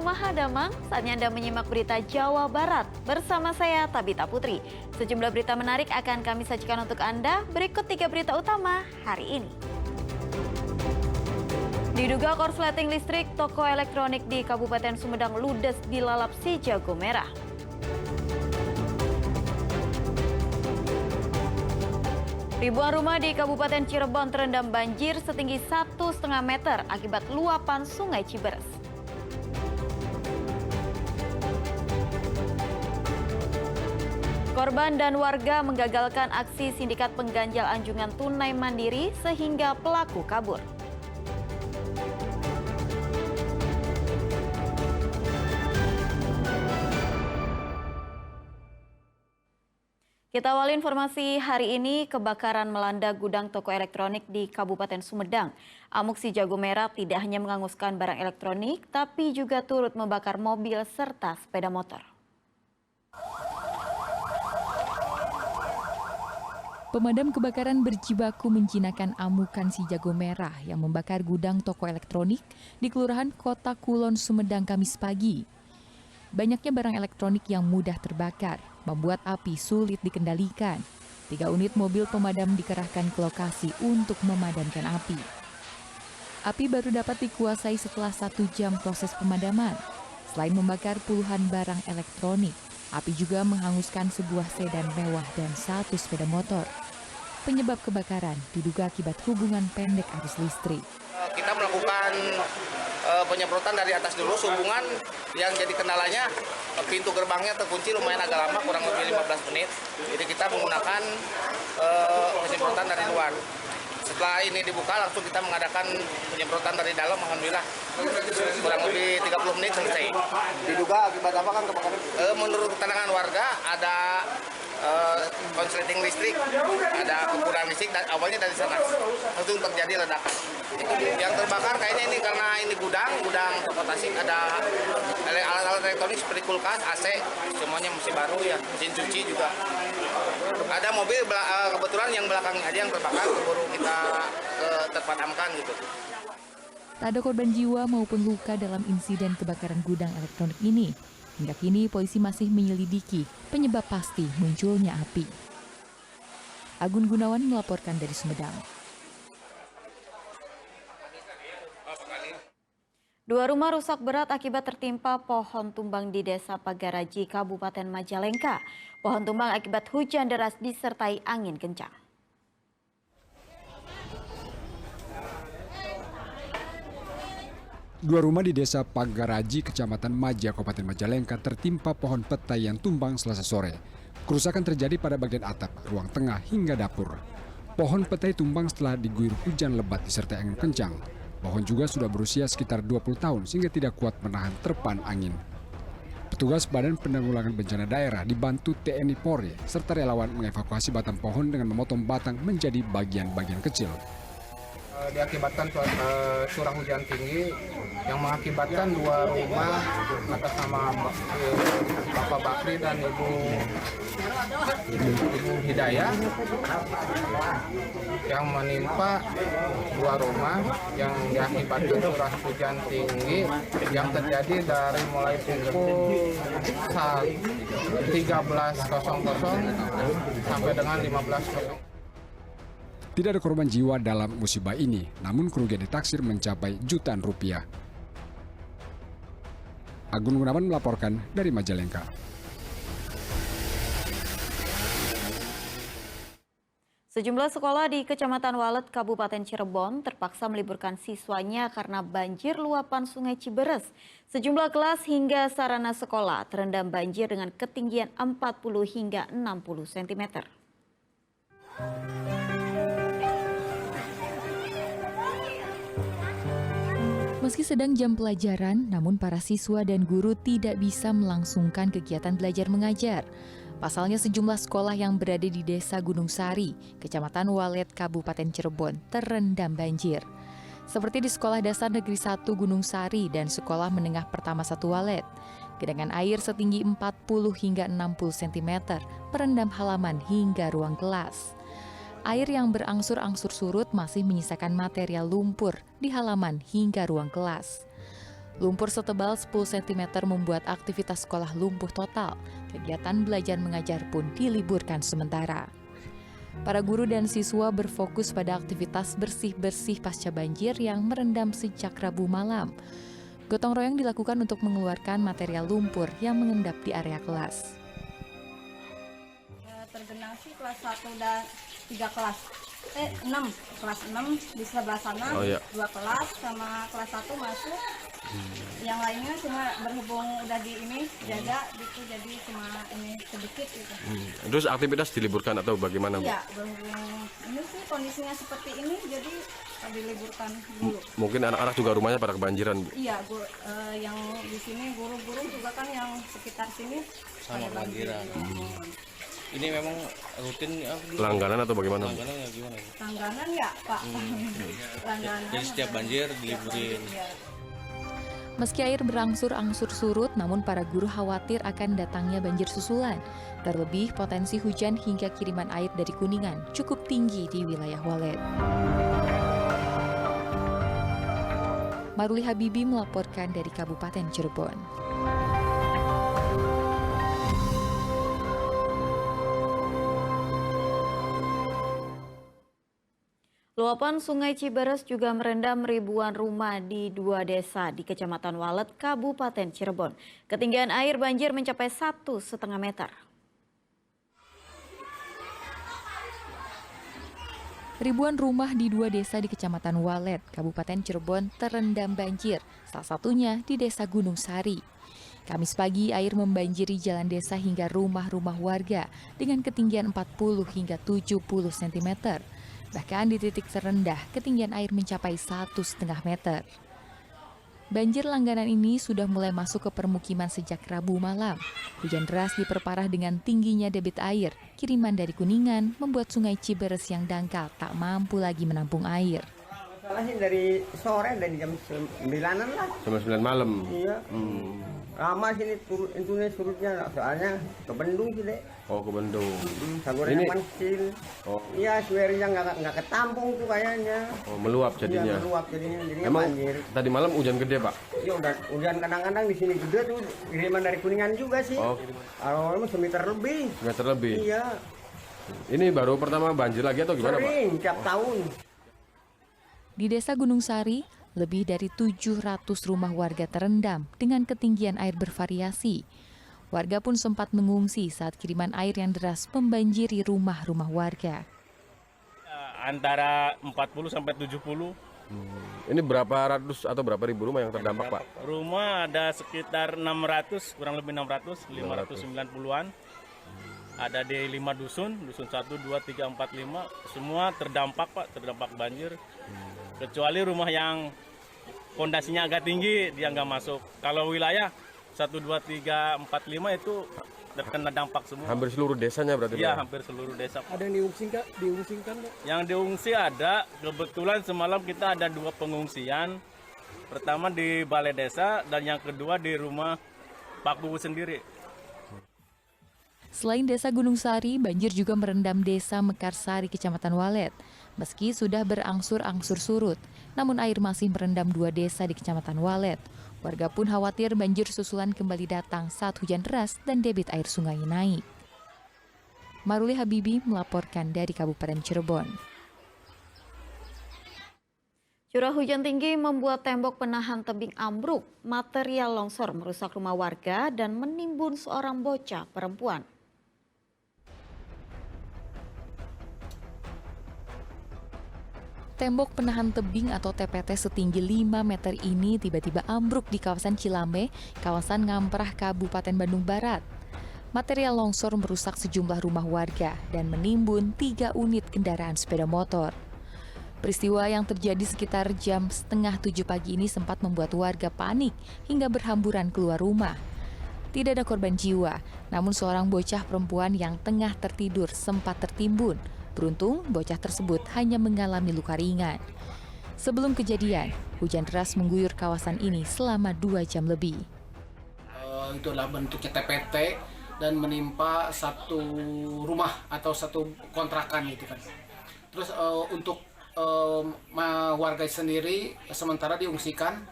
Mahadamang, saatnya Anda menyimak berita Jawa Barat. Bersama saya Tabita Putri. Sejumlah berita menarik akan kami sajikan untuk Anda. Berikut 3 berita utama hari ini. Diduga korsleting listrik, toko elektronik di Kabupaten Sumedang ludes dilalap si jago merah. Ribuan rumah di Kabupaten Cirebon terendam banjir setinggi 1,5 meter akibat luapan Sungai Ciberes. Korban dan warga menggagalkan aksi sindikat pengganjal anjungan tunai mandiri sehingga pelaku kabur. Kita awali informasi hari ini, kebakaran melanda gudang toko elektronik di Kabupaten Sumedang. Amuk si jago merah tidak hanya menghanguskan barang elektronik, tapi juga turut membakar mobil serta sepeda motor. Pemadam kebakaran berjibaku menjinakkan amukan si jago merah yang membakar gudang toko elektronik di Kelurahan Kota Kulon, Sumedang, Kamis pagi. Banyaknya barang elektronik yang mudah terbakar membuat api sulit dikendalikan. 3 unit mobil pemadam dikerahkan ke lokasi untuk memadamkan api. Api baru dapat dikuasai setelah 1 jam proses pemadaman. Selain membakar puluhan barang elektronik, api juga menghanguskan sebuah sedan mewah dan 1 sepeda motor. Penyebab kebakaran diduga akibat hubungan pendek arus listrik. Kita melakukan penyemprotan dari atas dulu, sehubungan yang jadi kendalanya pintu gerbangnya terkunci lumayan agak lama, kurang lebih 15 menit. Jadi kita menggunakan penyemprotan dari luar. Setelah ini dibuka langsung kita mengadakan penyemprotan dari dalam, alhamdulillah kurang lebih 30 menit selesai. Diduga akibat apa kan kebakaran? Menurut keterangan warga ada konsleting listrik, ada kekurangan listrik, dan awalnya dari sana langsung terjadi ledakan. Yang terbakar kayaknya ini karena ini gudang toko tasik, ada alat-alat elektronik seperti kulkas, AC, semuanya masih baru ya, mesin cuci juga. Ada mobil kebetulan yang belakangnya aja yang terbakar, baru kita terpadamkan gitu. Tak ada korban jiwa maupun luka dalam insiden kebakaran gudang elektronik ini. Hingga kini polisi masih menyelidiki penyebab pasti munculnya api. Agun Gunawan melaporkan dari Sumedang. 2 rumah rusak berat akibat tertimpa pohon tumbang di Desa Pagaraji, Kabupaten Majalengka. Pohon tumbang akibat hujan deras disertai angin kencang. Dua rumah di Desa Pagaraji, Kecamatan Maja, Kabupaten Majalengka tertimpa pohon petai yang tumbang Selasa sore. Kerusakan terjadi pada bagian atap, ruang tengah hingga dapur. Pohon petai tumbang setelah diguyur hujan lebat disertai angin kencang. Pohon juga sudah berusia sekitar 20 tahun sehingga tidak kuat menahan terpan angin. Petugas Badan Penanggulangan Bencana Daerah dibantu TNI Polri serta relawan mengevakuasi batang pohon dengan memotong batang menjadi bagian-bagian kecil. Diakibatkan curah hujan tinggi yang mengakibatkan 2 rumah atas nama Bapak Bakri dan Ibu Hidayah yang menimpa 2 rumah yang diakibatkan curah hujan tinggi yang terjadi dari mulai pukul 13.00 sampai dengan 15.00. Tidak ada korban jiwa dalam musibah ini, namun kerugian ditaksir mencapai jutaan rupiah. Agun Gunawan melaporkan dari Majalengka. Sejumlah sekolah di Kecamatan Walet, Kabupaten Cirebon terpaksa meliburkan siswanya karena banjir luapan Sungai Ciberes. Sejumlah kelas hingga sarana sekolah terendam banjir dengan ketinggian 40 hingga 60 cm. Meski sedang jam pelajaran, namun para siswa dan guru tidak bisa melangsungkan kegiatan belajar mengajar. Pasalnya sejumlah sekolah yang berada di Desa Gunung Sari, Kecamatan Walet, Kabupaten Cirebon, terendam banjir. Seperti di Sekolah Dasar Negeri 1 Gunung Sari dan Sekolah Menengah Pertama 1 Walet. Genangan air setinggi 40 hingga 60 cm merendam halaman hingga ruang kelas. Air yang berangsur-angsur surut masih menyisakan material lumpur di halaman hingga ruang kelas. Lumpur setebal 10 cm membuat aktivitas sekolah lumpuh total. Kegiatan belajar mengajar pun diliburkan sementara. Para guru dan siswa berfokus pada aktivitas bersih-bersih pasca banjir yang merendam sejak Rabu malam. Gotong royong dilakukan untuk mengeluarkan material lumpur yang mengendap di area kelas. Tergenang sih kelas 1 dan 3 kelas. 6. Kelas 6 di sebelah sana, 2 kelas sama kelas 1 masuk. Yang lainnya cuma berhubung udah di ini jaga gitu, jadi cuma ini sedikit gitu. Terus aktivitas diliburkan atau bagaimana, Bu? Iya, berhubung ini sih kondisinya seperti ini, jadi diliburkan dulu. Mungkin anak-anak juga rumahnya pada kebanjiran, Bu? Iya, yang di sini guru-guru juga kan yang sekitar sini sama kebanjiran. Ini memang rutin ya? Langganan atau bagaimana? Langganan ya gimana? Langganan ya, Pak. Langganan. Jadi setiap banjir diliburin. Ya. Meski air berangsur-angsur surut, namun para guru khawatir akan datangnya banjir susulan. Terlebih potensi hujan hingga kiriman air dari Kuningan cukup tinggi di wilayah Walet. Maruli Habibi melaporkan dari Kabupaten Cirebon. Luapan Sungai Ciberes juga merendam ribuan rumah di 2 desa di Kecamatan Walet, Kabupaten Cirebon. Ketinggian air banjir mencapai 1,5 meter. Ribuan rumah di 2 desa di Kecamatan Walet, Kabupaten Cirebon terendam banjir, salah satunya di Desa Gunung Sari. Kamis pagi air membanjiri jalan desa hingga rumah-rumah warga dengan ketinggian 40 hingga 70 cm. Bahkan di titik terendah, ketinggian air mencapai 1,5 meter. Banjir langganan ini sudah mulai masuk ke permukiman sejak Rabu malam. Hujan deras diperparah dengan tingginya debit air. Kiriman dari Kuningan membuat Sungai Ciberes yang dangkal tak mampu lagi menampung air. Masalahnya dari sore, dari jam 9-an lah. Jam 9 malam? Iya. Lama sini intinya surutnya, soalnya ke Bendung sih, Dek. Oh, ke Bendung. Saguran Ini- kecil. Oh. Iya, suwernya nggak ketampung tuh kayaknya. Oh, meluap jadinya? Iya, meluap jadinya Emang banjir. tadi malam hujan gede, Pak? Iya, udah hujan kadang-kadang di sini gede tuh, kiriman dari Kuningan juga sih. Oh. Kalau semeter lebih. Meter lebih? Iya, Ini baru pertama banjir lagi atau gimana, Pak? sering, tiap tahun. Di Desa Gunung Sari, lebih dari 700 rumah warga terendam dengan ketinggian air bervariasi. Warga pun sempat mengungsi saat kiriman air yang deras membanjiri rumah-rumah warga. Antara 40 sampai 70. Ini berapa ratus atau berapa ribu rumah yang terdampak, Pak? Rumah ada sekitar 600, kurang lebih 600, 590-an. Ada di 5 dusun 1, 2, 3, 4, 5. Semua terdampak, Pak, terdampak banjir. Kecuali rumah yang fondasinya agak tinggi, dia nggak masuk. Kalau wilayah 1, 2, 3, 4, 5 itu terkena dampak semua. Hampir seluruh desanya berarti, Iya, Pak? hampir seluruh desa. Ada yang diungsikan? Yang diungsi ada, kebetulan semalam kita ada 2 pengungsian. Pertama di balai desa dan yang kedua di rumah Pak Bu sendiri. Selain Desa Gunung Sari, banjir juga merendam Desa Mekarsari, Kecamatan Walet. Meski sudah berangsur-angsur surut, namun air masih merendam 2 desa di Kecamatan Walet. Warga pun khawatir banjir susulan kembali datang saat hujan deras dan debit air sungai naik. Maruli Habibi melaporkan dari Kabupaten Cirebon. Curah hujan tinggi membuat tembok penahan tebing ambruk. Material longsor merusak rumah warga dan menimbun seorang bocah perempuan. Tembok penahan tebing atau TPT setinggi 5 meter ini tiba-tiba ambruk di kawasan Cilame, kawasan Ngamprah, Kabupaten Bandung Barat. Material longsor merusak sejumlah rumah warga dan menimbun 3 unit kendaraan sepeda motor. Peristiwa yang terjadi sekitar jam 6:30 pagi ini sempat membuat warga panik hingga berhamburan keluar rumah. Tidak ada korban jiwa, namun seorang bocah perempuan yang tengah tertidur sempat tertimbun. Beruntung, bocah tersebut hanya mengalami luka ringan. Sebelum kejadian, hujan deras mengguyur kawasan ini selama 2 jam lebih. Itu adalah bentuknya TPT dan menimpa satu rumah atau satu kontrakan gitu kan. Terus untuk warga sendiri sementara diungsikan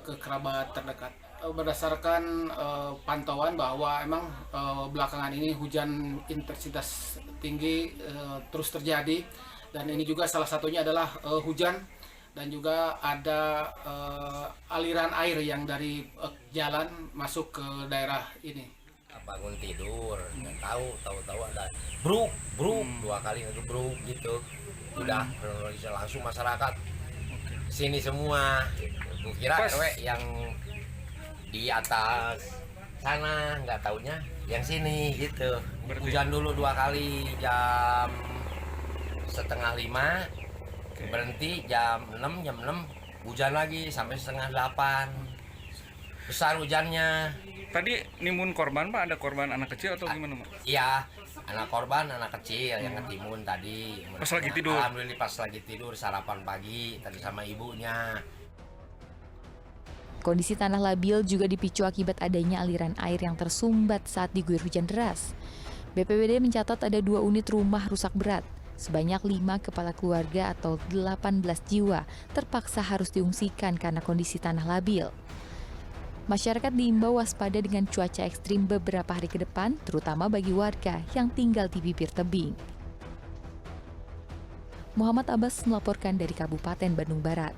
ke kerabat terdekat. Berdasarkan pantauan bahwa emang belakangan ini hujan intensitas tinggi terus terjadi, dan ini juga salah satunya adalah hujan dan juga ada aliran air yang dari jalan masuk ke daerah ini. Bangun tidur, nggak tahu ada bruk 2 kali itu bruk gitu. Udah langsung masyarakat sini semua. Kukira yang di atas sana, nggak taunya yang sini gitu. Hujan dulu 2 kali, jam 4:30 berhenti, jam 6 hujan lagi sampai 7:30. Besar hujannya. Tadi nimbun korban Pak, ada korban anak kecil atau gimana Pak? Iya, anak korban anak kecil yang ketimun tadi. Pas lagi tidur? Alhamdulillah pas lagi tidur, sarapan pagi tadi sama ibunya. Kondisi tanah labil juga dipicu akibat adanya aliran air yang tersumbat saat diguyur hujan deras. BPBD mencatat ada 2 unit rumah rusak berat. Sebanyak 5 kepala keluarga atau 18 jiwa terpaksa harus diungsikan karena kondisi tanah labil. Masyarakat diimbau waspada dengan cuaca ekstrim beberapa hari ke depan, terutama bagi warga yang tinggal di bibir tebing. Muhammad Abbas melaporkan dari Kabupaten Bandung Barat.